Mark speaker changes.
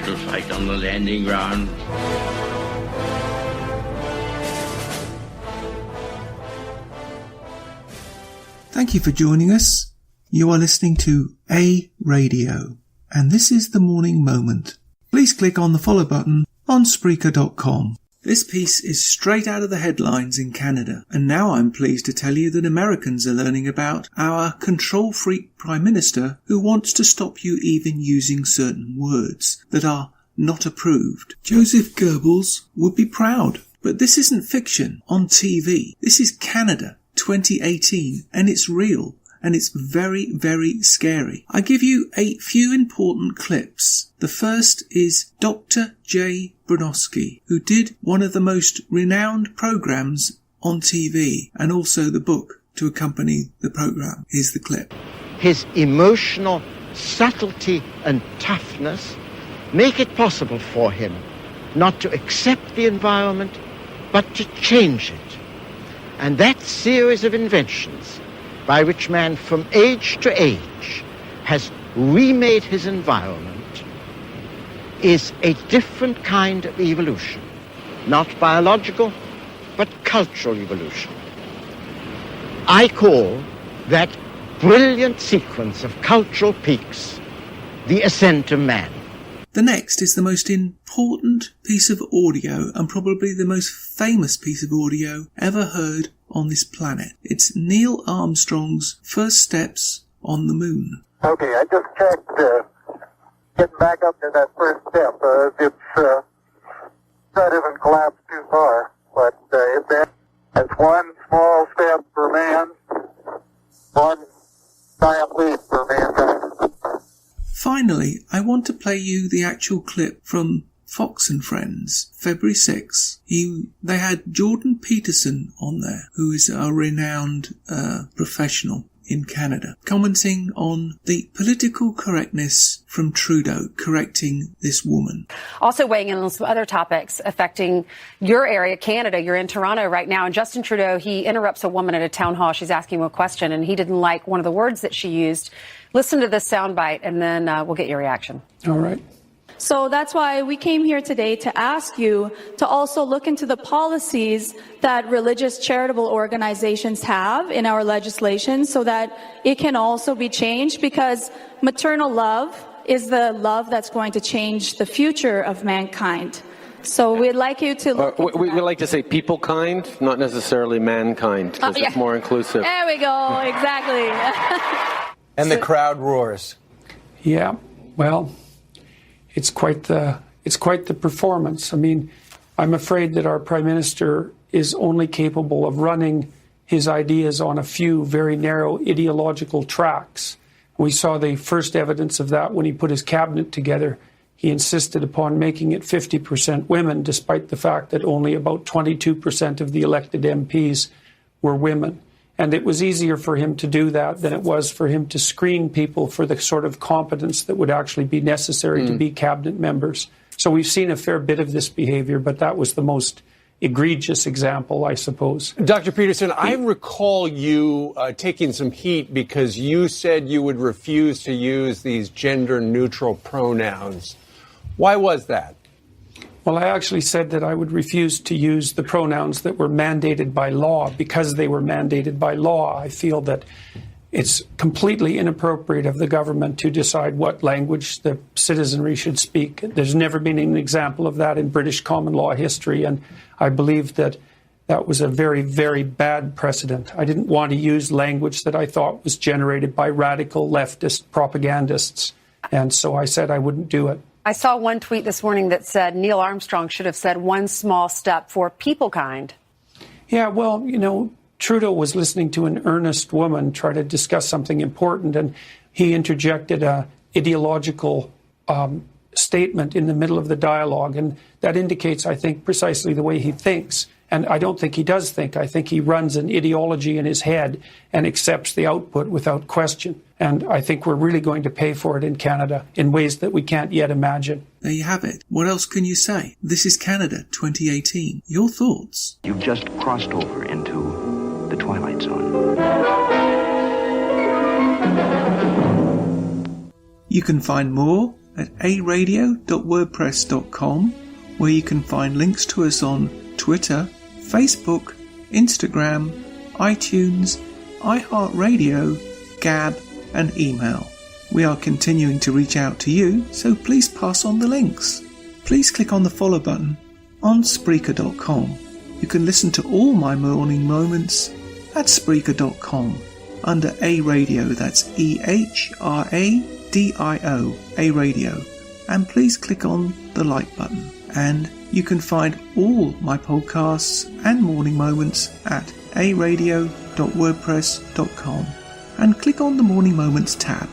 Speaker 1: little fight on the landing ground.
Speaker 2: Thank you for joining us. You are listening to A Radio, and this is The Morning Moment. Please click on the follow button on Spreaker.com. This piece is straight out of the headlines in Canada, and now I'm pleased to tell you that Americans are learning about our control freak Prime Minister who wants to stop you even using certain words that are not approved. Joseph Goebbels would be proud, but this isn't fiction on TV. This is Canada 2018, and it's real. And it's very, very scary. I give you a few important clips. The first is Dr. J. Bronowski, who did one of the most renowned programs on TV, and also the book to accompany the program. Here's the clip.
Speaker 3: His emotional subtlety and toughness make it possible for him not to accept the environment, but to change it. And that series of inventions by which man from age to age has remade his environment is a different kind of evolution. Not biological, but cultural evolution. I call that brilliant sequence of cultural peaks the ascent of man.
Speaker 2: The next is the most important piece of audio and probably the most famous piece of audio ever heard on this planet. It's Neil Armstrong's first steps on the moon.
Speaker 4: Okay, I just checked getting back up to that first step. That doesn't collapse too far, but it's one small step for man, one giant leap for mankind.
Speaker 2: Finally, I want to play you the actual clip from Fox and Friends, February 6th. They had Jordan Peterson on there, who is a renowned professional in Canada, commenting on the political correctness from Trudeau correcting this woman.
Speaker 5: Also weighing in on some other topics affecting your area, Canada. You're in Toronto right now, and Justin Trudeau, he interrupts a woman at a town hall. She's asking him a question, and he didn't like one of the words that she used. Listen to this soundbite, and then we'll get your reaction.
Speaker 6: All right.
Speaker 7: So that's why we came here today to ask you to also look into the policies that religious charitable organizations have in our legislation so that it can also be changed, because maternal love is the love that's going to change the future of mankind. So we'd like you to look
Speaker 6: we like to say people kind, not necessarily mankind, because it's more inclusive.
Speaker 7: There we go, exactly.
Speaker 8: And the crowd roars.
Speaker 9: Yeah, well, it's quite the performance. I mean, I'm afraid that our Prime Minister is only capable of running his ideas on a few very narrow ideological tracks. We saw the first evidence of that when he put his cabinet together. He insisted upon making it 50% women, despite the fact that only about 22% of the elected MPs were women. And it was easier for him to do that than it was for him to screen people for the sort of competence that would actually be necessary to be cabinet members. So we've seen a fair bit of this behavior, but that was the most egregious example, I suppose.
Speaker 8: Dr. Peterson, I recall you taking some heat because you said you would refuse to use these gender-neutral pronouns. Why was that?
Speaker 9: Well, I actually said that I would refuse to use the pronouns that were mandated by law. Because they were mandated by law, I feel that it's completely inappropriate of the government to decide what language the citizenry should speak. There's never been an example of that in British common law history, and I believe that that was a very, very bad precedent. I didn't want to use language that I thought was generated by radical leftist propagandists, and so I said I wouldn't do it.
Speaker 5: I saw one tweet this morning that said Neil Armstrong should have said one small step for people kind.
Speaker 9: Yeah, well, you know, Trudeau was listening to an earnest woman try to discuss something important, and he interjected a ideological statement in the middle of the dialogue, and that indicates, I think, precisely the way he thinks. And I don't think he does think. I think he runs an ideology in his head and accepts the output without question. And I think we're really going to pay for it in Canada in ways that we can't yet imagine.
Speaker 2: There you have it. What else can you say? This is Canada 2018. Your thoughts?
Speaker 10: You've just crossed over into the twilight zone.
Speaker 2: You can find more at aradio.wordpress.com, where you can find links to us on Twitter, Facebook, Instagram, iTunes, iHeartRadio, Gab, and email. We are continuing to reach out to you, so please pass on the links. Please click on the follow button on Spreaker.com. You can listen to all my morning moments at Spreaker.com under A Radio, that's EHRADIO, A Radio, and please click on the like button. And you can find all my podcasts and morning moments at aradio.wordpress.com and click on the Morning Moments tab.